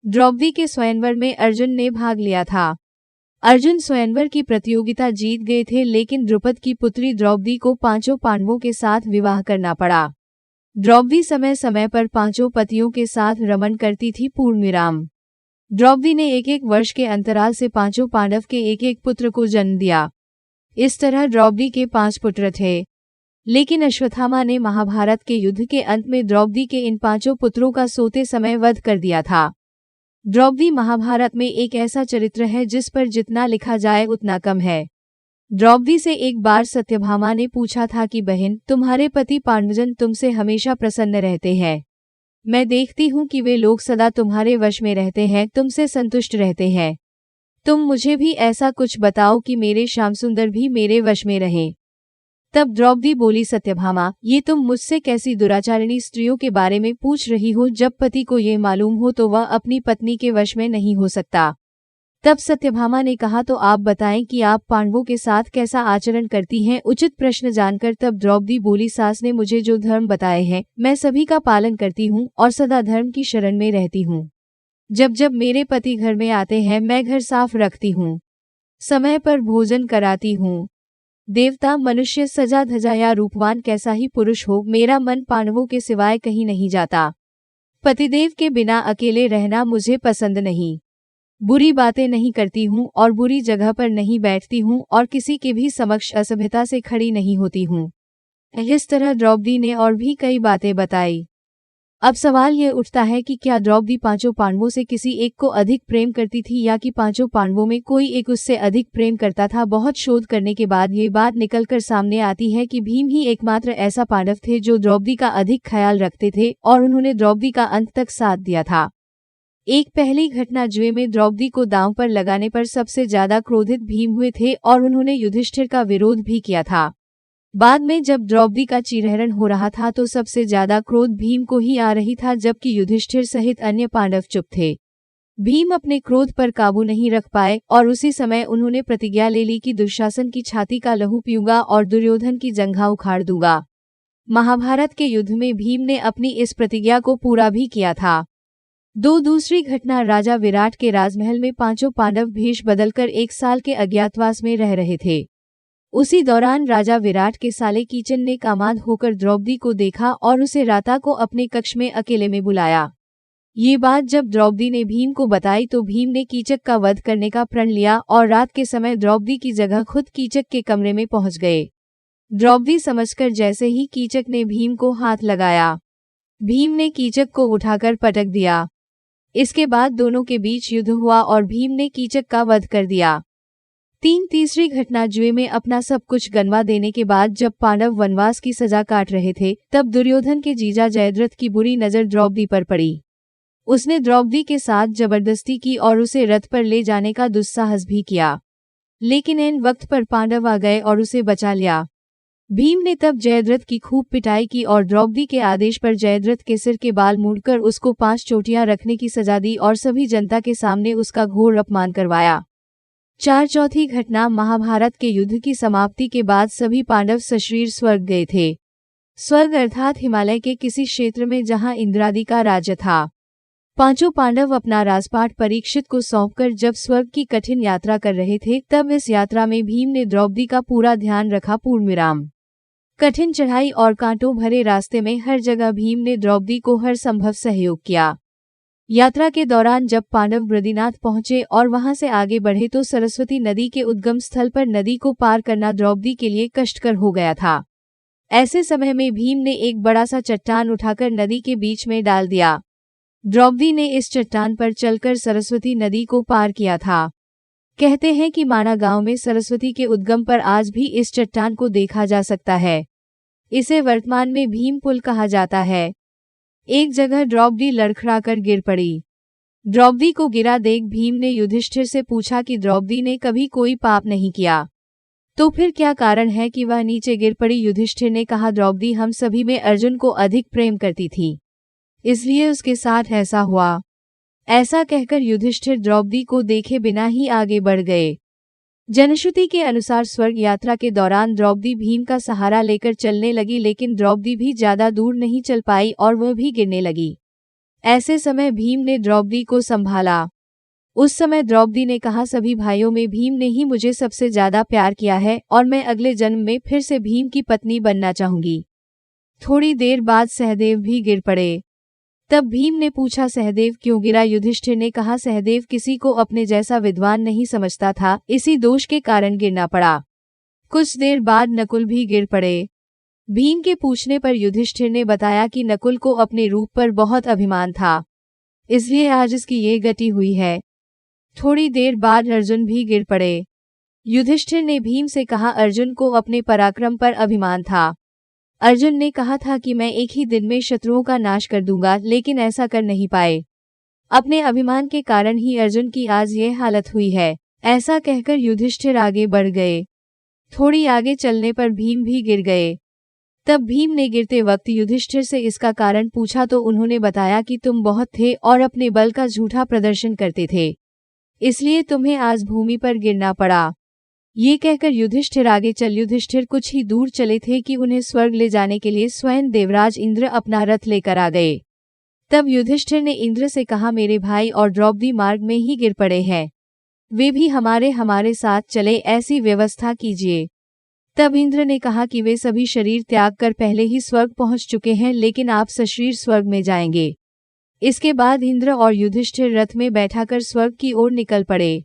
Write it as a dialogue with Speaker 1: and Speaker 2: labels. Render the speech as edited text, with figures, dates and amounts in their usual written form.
Speaker 1: द्रौपदी के स्वयंवर में अर्जुन ने भाग लिया था। अर्जुन स्वयंवर की प्रतियोगिता जीत गए थे, लेकिन द्रुपद की पुत्री द्रौपदी को पांचों पांडवों के साथ विवाह करना पड़ा। द्रौपदी समय समय पर पांचों पतियों के साथ रमन करती थी। पूर्णविराम। द्रौपदी ने एक एक वर्ष के अंतराल से पांचों पांडव के एक एक पुत्र को जन्म दिया। इस तरह द्रौपदी के 5 पुत्र थे, लेकिन अश्वत्थामा ने महाभारत के युद्ध के अंत में द्रौपदी के इन 5 पुत्रों का सोते समय वध कर दिया था। द्रौपदी महाभारत में एक ऐसा चरित्र है जिस पर जितना लिखा जाए उतना कम है। द्रौपदी से एक बार सत्यभामा ने पूछा था कि बहन, तुम्हारे पति पांडवजन तुमसे हमेशा प्रसन्न रहते हैं। मैं देखती हूँ कि वे लोग सदा तुम्हारे वश में रहते हैं, तुमसे संतुष्ट रहते हैं। तुम मुझे भी ऐसा कुछ बताओ कि मेरे श्यामसुंदर भी मेरे वश में रहें। तब द्रौपदी बोली, सत्यभामा, ये तुम मुझसे कैसी दुराचारिणी स्त्रियों के बारे में पूछ रही हो? जब पति को ये मालूम हो तो वह अपनी पत्नी के वश में नहीं हो सकता। तब सत्यभामा ने कहा, तो आप बताएं कि आप पांडवों के साथ कैसा आचरण करती हैं? उचित प्रश्न जानकर तब द्रौपदी बोली, सास ने मुझे जो धर्म बताए हैं मैं सभी का पालन करती हूँ और सदा धर्म की शरण में रहती हूँ। जब जब मेरे पति घर में आते हैं मैं घर साफ रखती हूँ, समय पर भोजन कराती हूँ। देवता, मनुष्य, सजा धजा या रूपवान कैसा ही पुरुष हो, मेरा मन पांडवों के सिवाय कहीं नहीं जाता। पतिदेव के बिना अकेले रहना मुझे पसंद नहीं। बुरी बातें नहीं करती हूँ और बुरी जगह पर नहीं बैठती हूँ और किसी के भी समक्ष असभ्यता से खड़ी नहीं होती हूँ। इस तरह द्रौपदी ने और भी कई बातें बताई। अब सवाल ये उठता है कि क्या द्रौपदी पांचों पांडवों से किसी एक को अधिक प्रेम करती थी या कि पांचों पांडवों में कोई एक उससे अधिक प्रेम करता था? बहुत शोध करने के बाद ये बात निकलकर सामने आती है कि भीम ही एकमात्र ऐसा पांडव थे जो द्रौपदी का अधिक ख्याल रखते थे और उन्होंने द्रौपदी का अंत तक साथ दिया था। एक पहली घटना जुए में द्रौपदी को दांव पर लगाने पर सबसे ज्यादा क्रोधित भीम हुए थे और उन्होंने युधिष्ठिर का विरोध भी किया था। बाद में जब द्रौपदी का चीरहरण हो रहा था तो सबसे ज्यादा क्रोध भीम को ही आ रही था, जबकि युधिष्ठिर सहित अन्य पांडव चुप थे। भीम अपने क्रोध पर काबू नहीं रख पाए और उसी समय उन्होंने प्रतिज्ञा ले ली कि दुशासन की छाती का लहू पीऊंगा और दुर्योधन की जंघा उखाड़ दूंगा। महाभारत के युद्ध में भीम ने अपनी इस प्रतिज्ञा को पूरा भी किया था। दूसरी घटना, राजा विराट के राजमहल में पांचों पांडव भेष बदलकर 1 साल के अज्ञातवास में रह रहे थे। उसी दौरान राजा विराट के साले कीचन ने कामांध होकर द्रौपदी को देखा और उसे राता को अपने कक्ष में अकेले में बुलाया। ये बात जब द्रौपदी ने भीम को बताई तो भीम ने कीचक का वध करने का प्रण लिया और रात के समय द्रौपदी की जगह खुद कीचक के कमरे में पहुंच गए। द्रौपदी समझकर जैसे ही कीचक ने भीम को हाथ लगाया, भीम ने कीचक को उठाकर पटक दिया। इसके बाद दोनों के बीच युद्ध हुआ और भीम ने कीचक का वध कर दिया। तीसरी घटना, जुए में अपना सब कुछ गंवा देने के बाद जब पांडव वनवास की सजा काट रहे थे तब दुर्योधन के जीजा जयद्रथ की बुरी नजर द्रौपदी पर पड़ी। उसने द्रौपदी के साथ जबरदस्ती की और उसे रथ पर ले जाने का दुस्साहस भी किया, लेकिन इन वक्त पर पांडव आ गए और उसे बचा लिया। भीम ने तब जयद्रथ की खूब पिटाई की और द्रौपदी के आदेश पर जयद्रथ के सिर के बाल मूंडकर उसको 5 चोटियां रखने की सजा दी और सभी जनता के सामने उसका घोर अपमान करवाया। चौथी घटना, महाभारत के युद्ध की समाप्ति के बाद सभी पांडव सशरीर स्वर्ग गए थे। स्वर्ग अर्थात हिमालय के किसी क्षेत्र में जहां इंद्रादि का राज्य था। पांचों पांडव अपना राजपाट परीक्षित को सौंपकर जब स्वर्ग की कठिन यात्रा कर रहे थे तब इस यात्रा में भीम ने द्रौपदी का पूरा ध्यान रखा। पूर्णविराम। कठिन चढ़ाई और कांटों भरे रास्ते में हर जगह भीम ने द्रौपदी को हर संभव सहयोग किया। यात्रा के दौरान जब पांडव बद्रीनाथ पहुंचे और वहां से आगे बढ़े तो सरस्वती नदी के उद्गम स्थल पर नदी को पार करना द्रौपदी के लिए कष्टकर हो गया था। ऐसे समय में भीम ने एक बड़ा सा चट्टान उठाकर नदी के बीच में डाल दिया। द्रौपदी ने इस चट्टान पर चलकर सरस्वती नदी को पार किया था। कहते हैं कि माना गांव में सरस्वती के उद्गम पर आज भी इस चट्टान को देखा जा सकता है। इसे वर्तमान में भीम पुल कहा जाता है। एक जगह द्रौपदी लड़खड़ाकर गिर पड़ी। द्रौपदी को गिरा देख भीम ने युधिष्ठिर से पूछा कि द्रौपदी ने कभी कोई पाप नहीं किया, तो फिर क्या कारण है कि वह नीचे गिर पड़ी? युधिष्ठिर ने कहा, द्रौपदी हम सभी में अर्जुन को अधिक प्रेम करती थी, इसलिए उसके साथ ऐसा हुआ। ऐसा कहकर युधिष्ठिर द्रौपदी को देखे बिना ही आगे बढ़ गए। जनश्रुति के अनुसार स्वर्ग यात्रा के दौरान द्रौपदी भीम का सहारा लेकर चलने लगी, लेकिन द्रौपदी भी ज्यादा दूर नहीं चल पाई और वह भी गिरने लगी। ऐसे समय भीम ने द्रौपदी को संभाला। उस समय द्रौपदी ने कहा, सभी भाइयों में भीम ने ही मुझे सबसे ज्यादा प्यार किया है और मैं अगले जन्म में फिर से भीम की पत्नी बनना चाहूंगी। थोड़ी देर बाद सहदेव भी गिर पड़े। तब भीम ने पूछा, सहदेव क्यों गिरा? युधिष्ठिर ने कहा, सहदेव किसी को अपने जैसा विद्वान नहीं समझता था, इसी दोष के कारण गिरना पड़ा। कुछ देर बाद नकुल भी गिर पड़े। भीम के पूछने पर युधिष्ठिर ने बताया कि नकुल को अपने रूप पर बहुत अभिमान था, इसलिए आज इसकी ये गति हुई है। थोड़ी देर बाद अर्जुन भी गिर पड़े। युधिष्ठिर ने भीम से कहा, अर्जुन को अपने पराक्रम पर अभिमान था। अर्जुन ने कहा था कि मैं एक ही दिन में शत्रुओं का नाश कर दूंगा, लेकिन ऐसा कर नहीं पाए। अपने अभिमान के कारण ही अर्जुन की आज ये हालत हुई है। ऐसा कहकर युधिष्ठिर आगे बढ़ गए। थोड़ी आगे चलने पर भीम भी गिर गए। तब भीम ने गिरते वक्त युधिष्ठिर से इसका कारण पूछा तो उन्होंने बताया कि तुम बहुत थे और अपने बल का झूठा प्रदर्शन करते थे, इसलिए तुम्हें आज भूमि पर गिरना पड़ा। ये कहकर युधिष्ठिर आगे चल। युधिष्ठिर कुछ ही दूर चले थे कि उन्हें स्वर्ग ले जाने के लिए स्वयं देवराज इंद्र अपना रथ लेकर आ गए। तब युधिष्ठिर ने इंद्र से कहा, मेरे भाई और द्रौपदी मार्ग में ही गिर पड़े हैं, वे भी हमारे साथ चले, ऐसी व्यवस्था कीजिए। तब इंद्र ने कहा कि वे सभी शरीर त्याग कर पहले ही स्वर्ग पहुंच चुके हैं, लेकिन आप सशरीर स्वर्ग में जाएंगे। इसके बाद इंद्र और युधिष्ठिर रथ में बैठाकर स्वर्ग की ओर निकल पड़े।